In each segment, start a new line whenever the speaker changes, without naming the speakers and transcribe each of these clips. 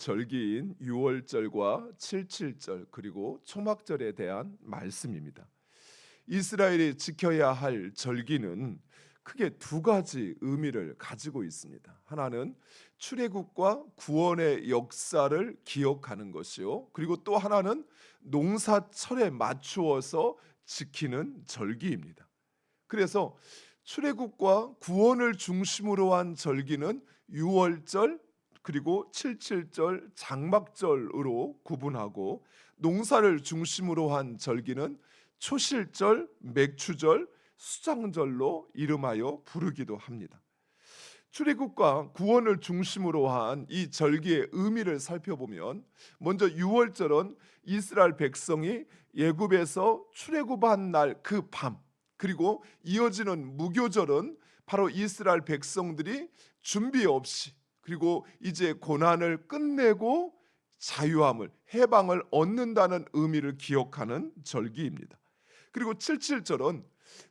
절기인 유월절과 칠칠절 그리고 초막절에 대한 말씀입니다. 이스라엘이 지켜야 할 절기는 크게 두 가지 의미를 가지고 있습니다. 하나는 출애굽과 구원의 역사를 기억하는 것이요. 그리고 또 하나는 농사철에 맞추어서 지키는 절기입니다. 그래서 출애굽과 구원을 중심으로 한 절기는 유월절 그리고 칠칠절 장막절으로 구분하고, 농사를 중심으로 한 절기는 초실절, 맥추절, 수장절로 이름하여 부르기도 합니다. 출애굽과 구원을 중심으로 한 이 절기의 의미를 살펴보면, 먼저 유월절은 이스라엘 백성이 애굽에서 출애굽한 날 그 밤, 그리고 이어지는 무교절은 바로 이스라엘 백성들이 준비 없이, 그리고 이제 고난을 끝내고 자유함을, 해방을 얻는다는 의미를 기억하는 절기입니다. 그리고 칠칠절은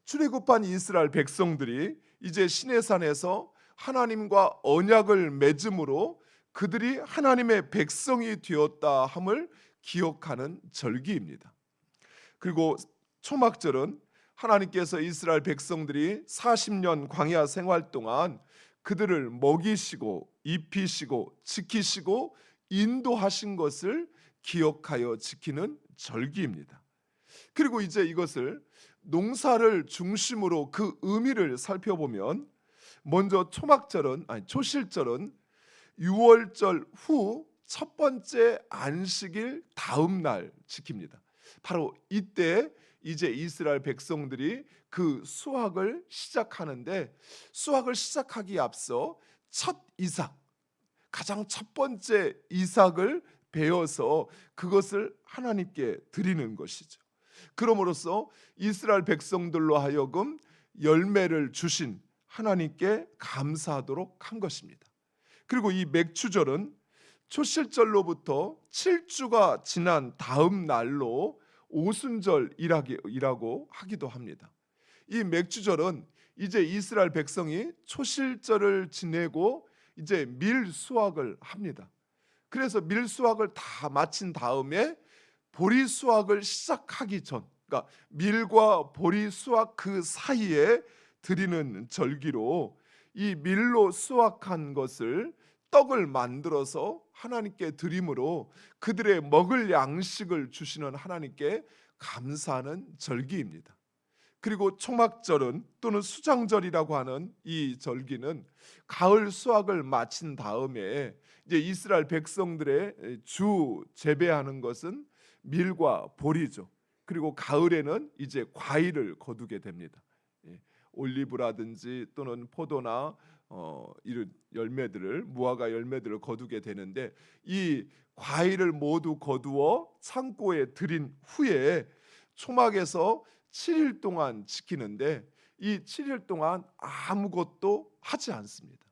출애굽한 이스라엘 백성들이 이제 시내산에서 하나님과 언약을 맺음으로 그들이 하나님의 백성이 되었다 함을 기억하는 절기입니다. 그리고 초막절은 하나님께서 이스라엘 백성들이 40년 광야 생활 동안 그들을 먹이시고 입히시고 지키시고 인도하신 것을 기억하여 지키는 절기입니다. 그리고 이제 이것을 농사를 중심으로 그 의미를 살펴보면, 먼저 초실절은 유월절 후 첫 번째 안식일 다음 날 지킵니다. 바로 이때 이제 이스라엘 백성들이 그 수확을 시작하는데, 수확을 시작하기에 앞서 첫 이삭, 가장 첫 번째 이삭을 베어서 그것을 하나님께 드리는 것이죠. 그럼으로써 이스라엘 백성들로 하여금 열매를 주신 하나님께 감사하도록 한 것입니다. 그리고 이 맥추절은 초실절로부터 7주가 지난 다음 날로 오순절이라고 하기도 합니다. 이 맥추절은 이제 이스라엘 백성이 초실절을 지내고 이제 밀 수확을 합니다. 그래서 밀 수확을 다 마친 다음에 보리 수확을 시작하기 전, 그러니까 밀과 보리 수확 그 사이에 드리는 절기로, 이 밀로 수확한 것을 떡을 만들어서 하나님께 드림으로 그들의 먹을 양식을 주시는 하나님께 감사하는 절기입니다. 그리고 초막절은, 또는 수장절이라고 하는 이 절기는 가을 수확을 마친 다음에 이제 이스라엘 백성들의 주 재배하는 것은 밀과 보리죠. 그리고 가을에는 이제 과일을 거두게 됩니다. 올리브라든지 또는 포도나 이런 열매들을, 무화과 열매들을 거두게 되는데, 이 과일을 모두 거두어 창고에 들인 후에 초막에서 7일 동안 지키는데, 이 7일 동안 아무것도 하지 않습니다.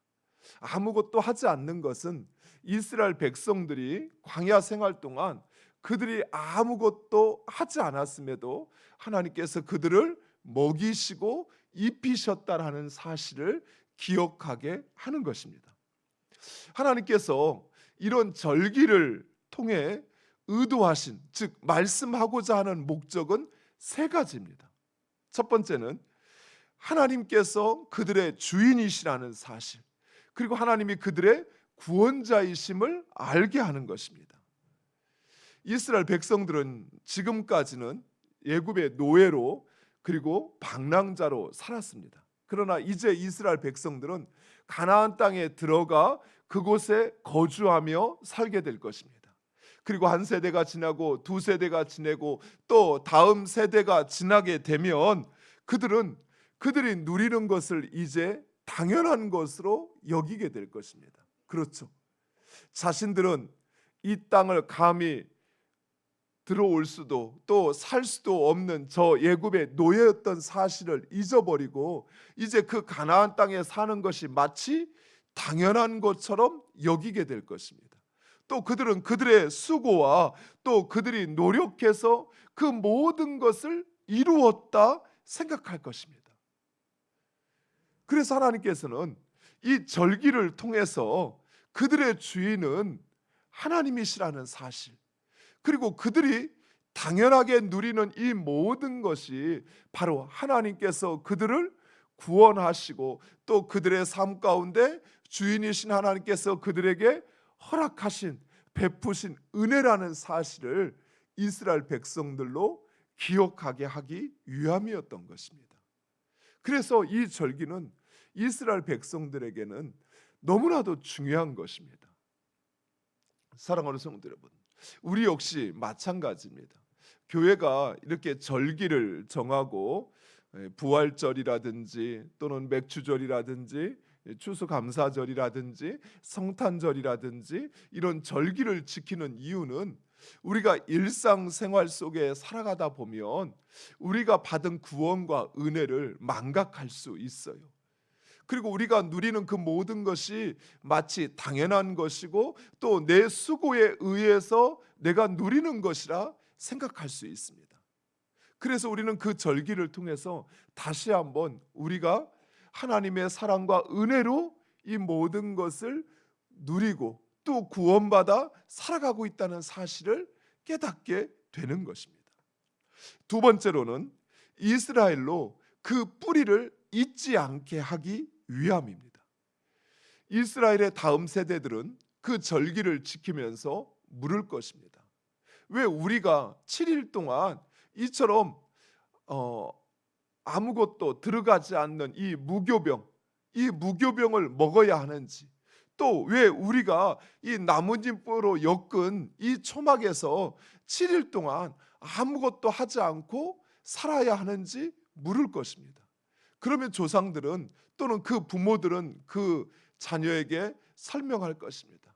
아무것도 하지 않는 것은 이스라엘 백성들이 광야 생활 동안 그들이 아무것도 하지 않았음에도 하나님께서 그들을 먹이시고 입히셨다라는 사실을 기억하게 하는 것입니다. 하나님께서 이런 절기를 통해 의도하신, 즉 말씀하고자 하는 목적은 세 가지입니다. 첫 번째는 하나님께서 그들의 주인이시라는 사실, 그리고 하나님이 그들의 구원자이심을 알게 하는 것입니다. 이스라엘 백성들은 지금까지는 애굽의 노예로, 그리고 방랑자로 살았습니다. 그러나 이제 이스라엘 백성들은 가나안 땅에 들어가 그곳에 거주하며 살게 될 것입니다. 그리고 한 세대가 지나고 두 세대가 지내고 또 다음 세대가 지나게 되면 그들이 누리는 것을 이제 당연한 것으로 여기게 될 것입니다. 그렇죠. 자신들은 이 땅을 감히 들어올 수도 또 살 수도 없는 저 애굽의 노예였던 사실을 잊어버리고 이제 그 가나안 땅에 사는 것이 마치 당연한 것처럼 여기게 될 것입니다. 또 그들은 그들의 수고와 또 그들이 노력해서 그 모든 것을 이루었다 생각할 것입니다. 그래서 하나님께서는 이 절기를 통해서 그들의 주인은 하나님이시라는 사실, 그리고 그들이 당연하게 누리는 이 모든 것이 바로 하나님께서 그들을 구원하시고 또 그들의 삶 가운데 주인이신 하나님께서 그들에게 허락하신 베푸신 은혜라는 사실을 이스라엘 백성들로 기억하게 하기 위함이었던 것입니다. 그래서 이 절기는 이스라엘 백성들에게는 너무나도 중요한 것입니다. 사랑하는 성도 여러분, 우리 역시 마찬가지입니다. 교회가 이렇게 절기를 정하고 부활절이라든지 또는 맥주절이라든지 추수감사절이라든지 성탄절이라든지 이런 절기를 지키는 이유는 우리가 일상생활 속에 살아가다 보면 우리가 받은 구원과 은혜를 망각할 수 있어요. 그리고 우리가 누리는 그 모든 것이 마치 당연한 것이고 또 내 수고에 의해서 내가 누리는 것이라 생각할 수 있습니다. 그래서 우리는 그 절기를 통해서 다시 한번 우리가 하나님의 사랑과 은혜로 이 모든 것을 누리고 또 구원받아 살아가고 있다는 사실을 깨닫게 되는 것입니다. 두 번째로는 이스라엘로 그 뿌리를 잊지 않게 하기 위함입니다. 이스라엘의 다음 세대들은 그 절기를 지키면서 물을 것입니다. 왜 우리가 7일 동안 이처럼 아무것도 들어가지 않는 이 무교병을 먹어야 하는지, 또 왜 우리가 이 나뭇잎으로 엮은 이 초막에서 7일 동안 아무것도 하지 않고 살아야 하는지 물을 것입니다. 그러면 조상들은 또는 그 부모들은 그 자녀에게 설명할 것입니다.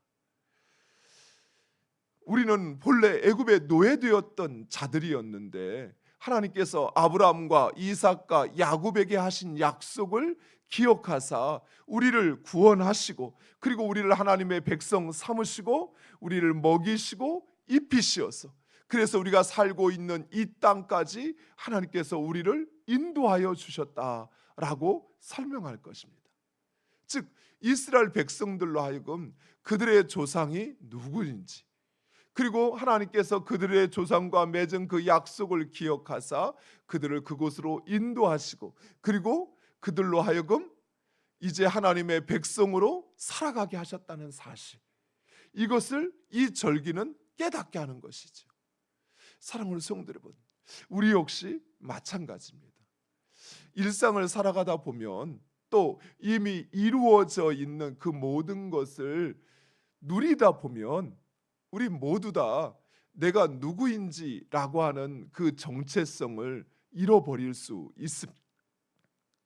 우리는 본래 애굽의 노예되었던 자들이었는데 하나님께서 아브라함과 이삭과 야곱에게 하신 약속을 기억하사 우리를 구원하시고 그리고 우리를 하나님의 백성 삼으시고 우리를 먹이시고 입히시어서 그래서 우리가 살고 있는 이 땅까지 하나님께서 우리를 인도하여 주셨다라고 설명할 것입니다. 즉 이스라엘 백성들로 하여금 그들의 조상이 누구인지, 그리고 하나님께서 그들의 조상과 맺은 그 약속을 기억하사 그들을 그곳으로 인도하시고 그리고 그들로 하여금 이제 하나님의 백성으로 살아가게 하셨다는 사실, 이것을 이 절기는 깨닫게 하는 것이죠. 사랑하는 성도 여러분, 우리 역시 마찬가지입니다. 일상을 살아가다 보면 또 이미 이루어져 있는 그 모든 것을 누리다 보면 우리 모두 다 내가 누구인지라고 하는 그 정체성을 잃어버릴 수 있습니다.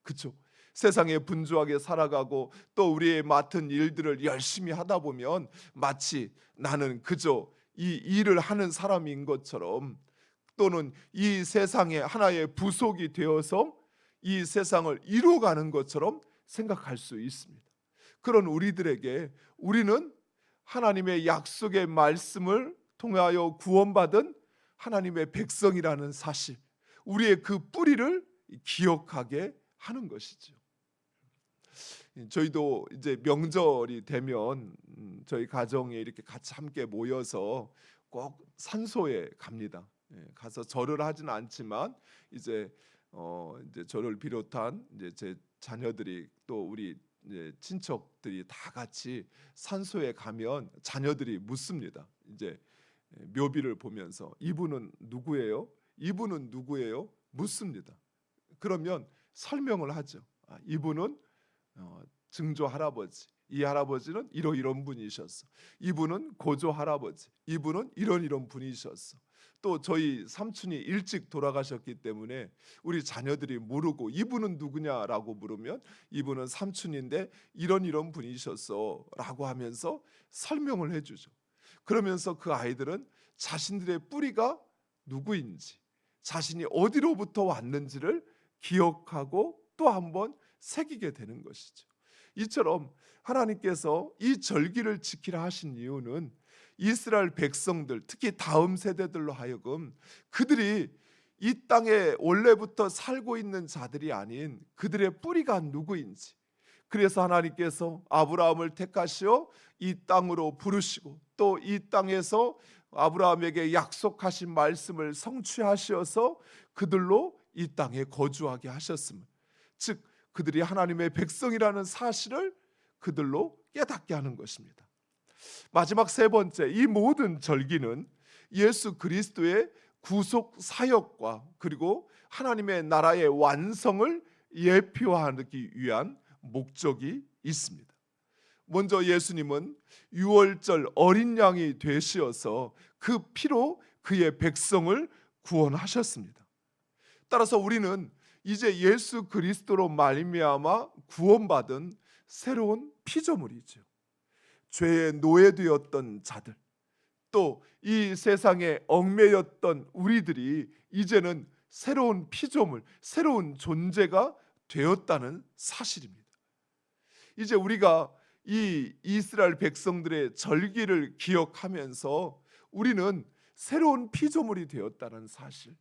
그렇죠? 세상에 분주하게 살아가고 또 우리의 맡은 일들을 열심히 하다 보면 마치 나는 그저 이 일을 하는 사람인 것처럼, 또는 이 세상의 하나의 부속이 되어서 이 세상을 이루어가는 것처럼 생각할 수 있습니다. 그런 우리들에게 우리는 하나님의 약속의 말씀을 통하여 구원받은 하나님의 백성이라는 사실, 우리의 그 뿌리를 기억하게 하는 것이죠. 저희도 이제 명절이 되면 저희 가정에 이렇게 같이 함께 모여서 꼭 산소에 갑니다. 가서 절을 하지는 않지만 이제 저를 비롯한 이제 제 자녀들이 또 우리 이제 친척들이 다 같이 산소에 가면 자녀들이 묻습니다. 이제 묘비를 보면서 이분은 누구예요? 이분은 누구예요? 묻습니다. 그러면 설명을 하죠. 이분은 증조 할아버지, 이 할아버지는 이런 분이셨어. 이분은 고조 할아버지, 이분은 이런 분이셨어. 또 저희 삼촌이 일찍 돌아가셨기 때문에 우리 자녀들이 모르고 이분은 누구냐라고 물으면 이분은 삼촌인데 이런 분이셨어라고 하면서 설명을 해주죠. 그러면서 그 아이들은 자신들의 뿌리가 누구인지, 자신이 어디로부터 왔는지를 기억하고 또 한번 새기게 되는 것이죠. 이처럼 하나님께서 이 절기를 지키라 하신 이유는 이스라엘 백성들, 특히 다음 세대들로 하여금 그들이 이 땅에 원래부터 살고 있는 자들이 아닌 그들의 뿌리가 누구인지, 그래서 하나님께서 아브라함을 택하시어 이 땅으로 부르시고 또 이 땅에서 아브라함에게 약속하신 말씀을 성취하셔서 그들로 이 땅에 거주하게 하셨음을, 즉 그들이 하나님의 백성이라는 사실을 그들로 깨닫게 하는 것입니다. 마지막 세 번째, 이 모든 절기는 예수 그리스도의 구속 사역과 그리고 하나님의 나라의 완성을 예표하기 위한 목적이 있습니다. 먼저 예수님은 유월절 어린 양이 되시어서 그 피로 그의 백성을 구원하셨습니다. 따라서 우리는 이제 예수 그리스도로 말미암아 구원받은 새로운 피조물이죠. 죄에 노예되었던 자들, 또 이 세상에 얽매였던 우리들이 이제는 새로운 피조물, 새로운 존재가 되었다는 사실입니다. 이제 우리가 이 이스라엘 백성들의 절기를 기억하면서 우리는 새로운 피조물이 되었다는 사실,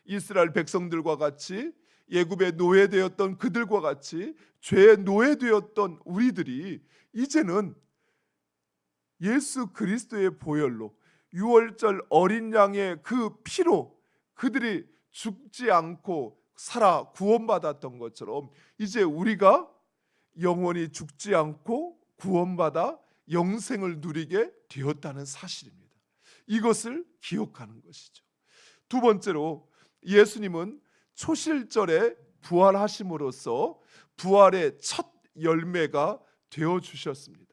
이스라엘 백성들과 같이 애굽에 노예되었던 그들과 같이 죄에 노예되었던 우리들이 이제는 예수 그리스도의 보혈로 유월절 어린 양의 그 피로 그들이 죽지 않고 살아 구원받았던 것처럼 이제 우리가 영원히 죽지 않고 구원받아 영생을 누리게 되었다는 사실입니다. 이것을 기억하는 것이죠. 두 번째로 예수님은 초실절에 부활하심으로써 부활의 첫 열매가 되어 주셨습니다.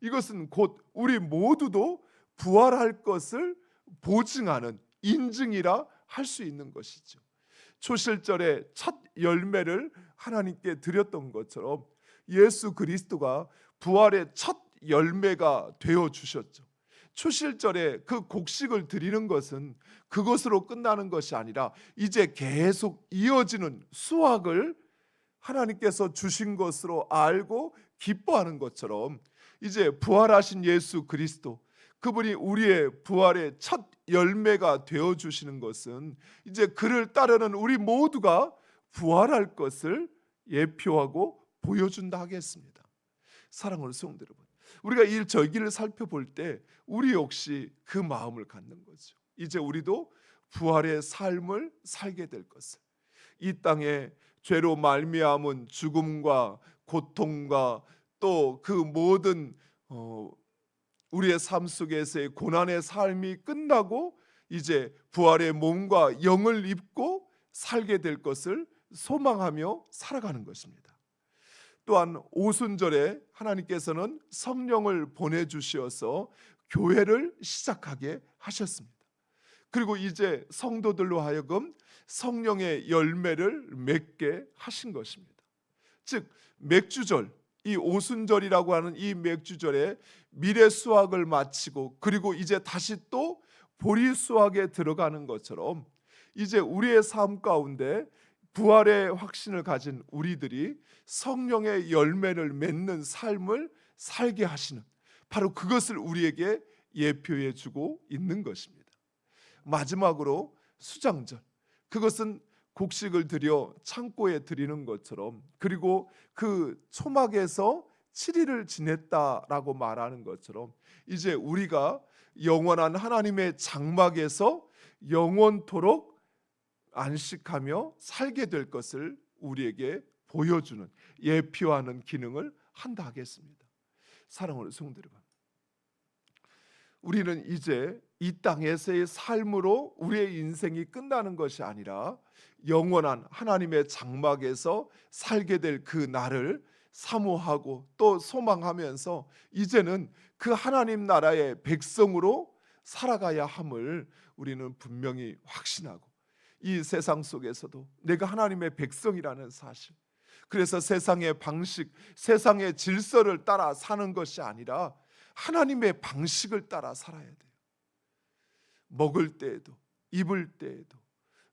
이것은 곧 우리 모두도 부활할 것을 보증하는 인증이라 할 수 있는 것이죠. 초실절의 첫 열매를 하나님께 드렸던 것처럼 예수 그리스도가 부활의 첫 열매가 되어 주셨죠. 초실절에 그 곡식을 드리는 것은 그것으로 끝나는 것이 아니라 이제 계속 이어지는 수확을 하나님께서 주신 것으로 알고 기뻐하는 것처럼 이제 부활하신 예수 그리스도, 그분이 우리의 부활의 첫 열매가 되어 주시는 것은 이제 그를 따르는 우리 모두가 부활할 것을 예표하고 보여준다 하겠습니다. 사랑하는 성도 여러분, 우리가 이 절기를 살펴볼 때 우리 역시 그 마음을 갖는 거죠. 이제 우리도 부활의 삶을 살게 될 것을, 이 땅에 죄로 말미암은 죽음과 고통과 또 그 모든 우리의 삶 속에서의 고난의 삶이 끝나고 이제 부활의 몸과 영을 입고 살게 될 것을 소망하며 살아가는 것입니다. 또한 오순절에 하나님께서는 성령을 보내주시어서 교회를 시작하게 하셨습니다. 그리고 이제 성도들로 하여금 성령의 열매를 맺게 하신 것입니다. 즉 맥주절, 이 오순절이라고 하는 이 맥주절에 미래 수확을 마치고 그리고 이제 다시 또 보리 수확에 들어가는 것처럼 이제 우리의 삶 가운데 부활의 확신을 가진 우리들이 성령의 열매를 맺는 삶을 살게 하시는, 바로 그것을 우리에게 예표해 주고 있는 것입니다. 마지막으로 수장절, 그것은 곡식을 들여 창고에 드리는 것처럼, 그리고 그 초막에서 7일을 지냈다라고 말하는 것처럼 이제 우리가 영원한 하나님의 장막에서 영원토록 안식하며 살게 될 것을 우리에게 보여주는, 예표하는 기능을 한다 하겠습니다. 사랑하는 성도 여러분, 우리는 이제 이 땅에서의 삶으로 우리의 인생이 끝나는 것이 아니라 영원한 하나님의 장막에서 살게 될 그 날을 사모하고 또 소망하면서 이제는 그 하나님 나라의 백성으로 살아가야 함을 우리는 분명히 확신하고, 이 세상 속에서도 내가 하나님의 백성이라는 사실, 그래서 세상의 방식, 세상의 질서를 따라 사는 것이 아니라 하나님의 방식을 따라 살아야 돼요. 먹을 때에도 입을 때에도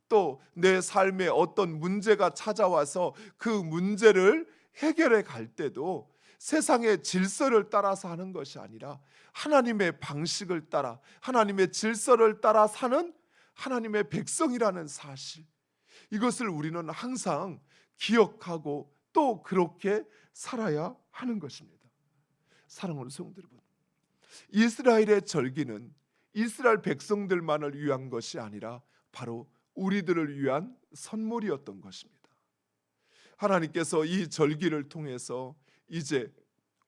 또 내 삶에 어떤 문제가 찾아와서 그 문제를 해결해 갈 때도 세상의 질서를 따라서 하는 것이 아니라 하나님의 방식을 따라, 하나님의 질서를 따라 사는 하나님의 백성이라는 사실, 이것을 우리는 항상 기억하고 또 그렇게 살아야 하는 것입니다. 사랑하는 성도 여러분, 이스라엘의 절기는 이스라엘 백성들만을 위한 것이 아니라 바로 우리들을 위한 선물이었던 것입니다. 하나님께서 이 절기를 통해서 이제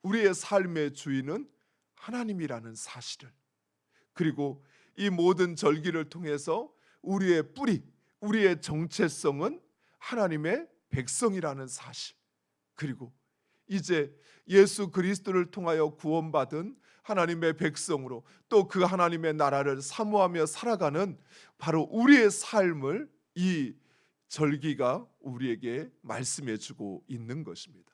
우리의 삶의 주인은 하나님이라는 사실을, 그리고 이 모든 절기를 통해서 우리의 뿌리, 우리의 정체성은 하나님의 백성이라는 사실, 그리고 이제 예수 그리스도를 통하여 구원받은 하나님의 백성으로 또 그 하나님의 나라를 사모하며 살아가는 바로 우리의 삶을 이 절기가 우리에게 말씀해 주고 있는 것입니다.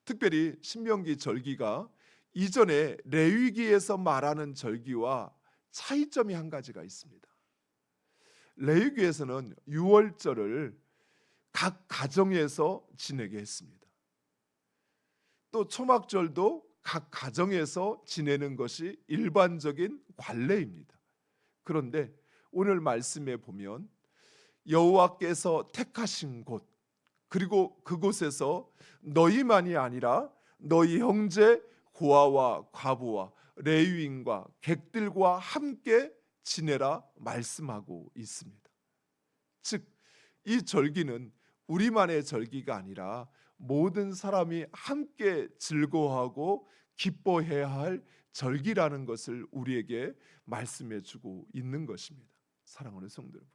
특별히 신명기 절기가 이전에 레위기에서 말하는 절기와 차이점이 한 가지가 있습니다. 레위기에서는 유월절을 각 가정에서 지내게 했습니다. 또 초막절도 각 가정에서 지내는 것이 일반적인 관례입니다. 그런데 오늘 말씀에 보면 여호와께서 택하신 곳, 그리고 그곳에서 너희만이 아니라 너희 형제 고아와 과부와 레위인과 객들과 함께 지내라 말씀하고 있습니다. 즉, 이 절기는 우리만의 절기가 아니라 모든 사람이 함께 즐거워하고 기뻐해야 할 절기라는 것을 우리에게 말씀해 주고 있는 것입니다. 사랑하는 성도 여러분,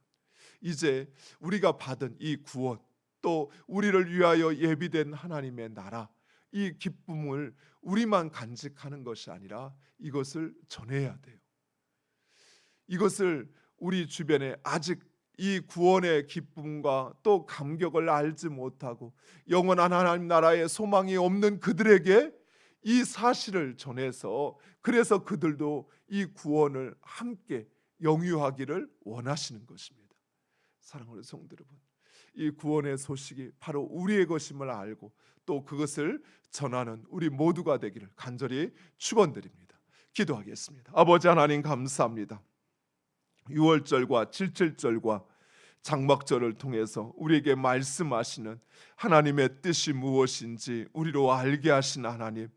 이제 우리가 받은 이 구원, 또 우리를 위하여 예비된 하나님의 나라, 이 기쁨을 우리만 간직하는 것이 아니라 이것을 전해야 돼요. 이것을 우리 주변에 아직 이 구원의 기쁨과 또 감격을 알지 못하고 영원한 하나님 나라의 소망이 없는 그들에게 이 사실을 전해서, 그래서 그들도 이 구원을 함께 영유하기를 원하시는 것입니다. 사랑하는 성도 여러분, 이 구원의 소식이 바로 우리의 것임을 알고 또 그것을 전하는 우리 모두가 되기를 간절히 축원드립니다. 기도하겠습니다. 아버지 하나님, 감사합니다. 6월절과 7절절과 장막절을 통해서 우리에게 말씀하시는 하나님의 뜻이 무엇인지 우리로 알게 하신 하나님,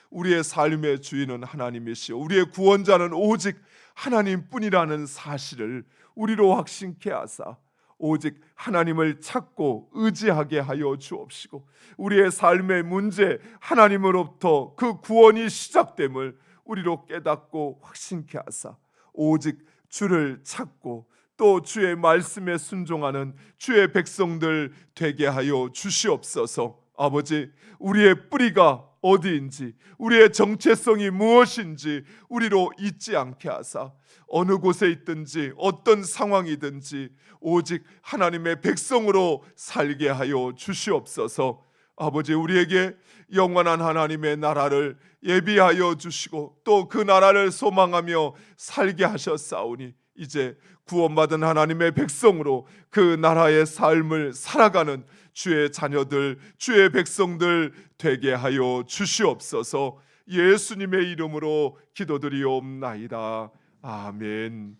우리의 삶의 주인은 하나님이시오, 우리의 구원자는 오직 하나님뿐이라는 사실을 우리로 확신케 하사 오직 하나님을 찾고 의지하게 하여 주옵시고, 우리의 삶의 문제 하나님으로부터 그 구원이 시작됨을 우리로 깨닫고 확신케 하사 오직 주를 찾고 또 주의 말씀에 순종하는 주의 백성들 되게 하여 주시옵소서. 아버지, 우리의 뿌리가 어디인지, 우리의 정체성이 무엇인지 우리로 잊지 않게 하사 어느 곳에 있든지 어떤 상황이든지 오직 하나님의 백성으로 살게 하여 주시옵소서. 아버지, 우리에게 영원한 하나님의 나라를 예비하여 주시고 또 그 나라를 소망하며 살게 하셨사오니 이제 구원받은 하나님의 백성으로 그 나라의 삶을 살아가는 주의 자녀들, 주의 백성들 되게 하여 주시옵소서. 예수님의 이름으로 기도드리옵나이다. 아멘.